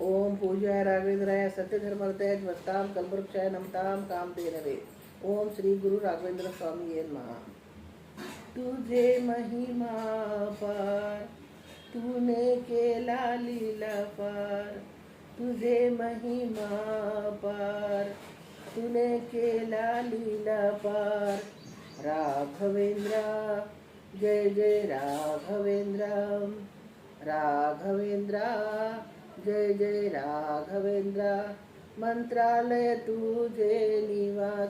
ओम पूज्याय राघवेंद्राय सत्यधर्मरताय ध्वस्ताम कल्पवृक्षाय नमताम कामधेनवे. ओम श्री गुरु राघवेंद्र स्वामी नमः. तुझे महिमा पार, तूने केला लीला पार. तुझे महिमा पार, तूने केला लीला पार. राघवेंद्रा जय जय राघवेंद्रा. राघवेंद्रा जय जय राघवेंद्रा. मंत्रालय तुझे निवास,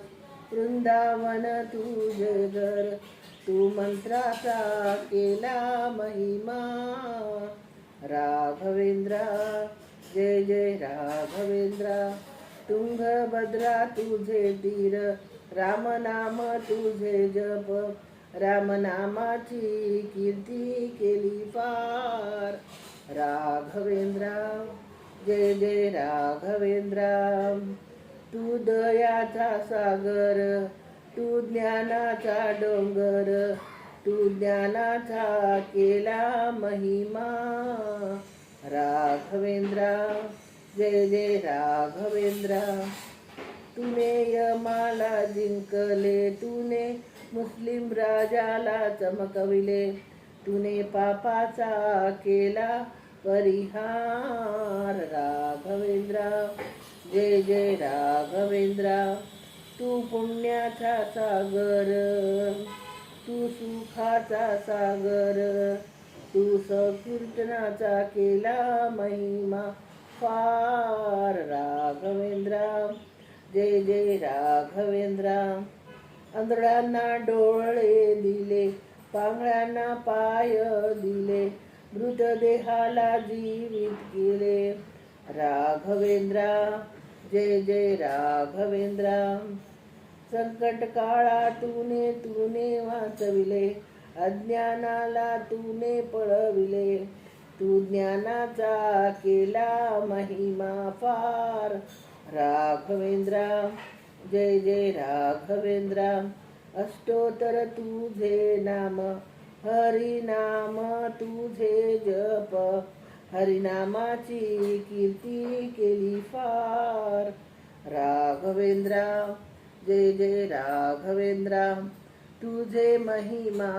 वृंदावन तुझे घर. तू मंत्राचा केला महिमा. राघवेंद्रा जय जय राघवेंद्रा. तुंगभद्रा तुझे तीर, रामनाम तुझे जप. रामनामाची कीर्ती केली पार. राघवेंद्रा जय जय राघवेंद्रा. तू दयाचा सागर, तू ज्ञानाचा डोंगर. तू ज्ञानाचा केला महिमा. राघवेंद्रा जय जय राघवेंद्रा. तूने यमाला जिंकले, तूने मुस्लिम राजाला चमकविले. तूने पापाचा केला परिहार. राघवेंद्रा जय जय राघवेंद्रा. तू पुण्याचा सागर, तू सुखाचा सागर. तू संकीर्तनाचा केला महिमा पार. राघवेंद्रा जय जय राघवेंद्रा. आंधळ्यांना डोळे दिले, पांगळ्यांना पाय दिले. मृतदेहाला जीवित केले. राघवेंद्रा जय जय राघवेंद्रा. संकट काळा तूने वाचविले, अज्ञानाला तूने पळविले. तू ज्ञानाचा केला महिमा पार. राघवेंद्रा जय जय राघवेंद्रा. अष्टोत्तर तुझे नाम, हरिनाम तुझे जप. हरिनामाची कीर्ती केली फार. राघवेंद्रा जय जय राघवेंद्रा. तुझे महिमा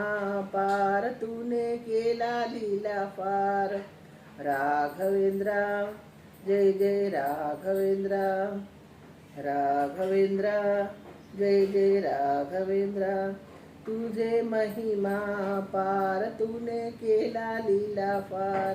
पार, तूने केला लीला पार. राघवेंद्रा जय जय राघवेंद्रा. राघवेंद्रा जय जय राघवेंद्रा. तुझे महिमा पार, तूने केला लीला पार.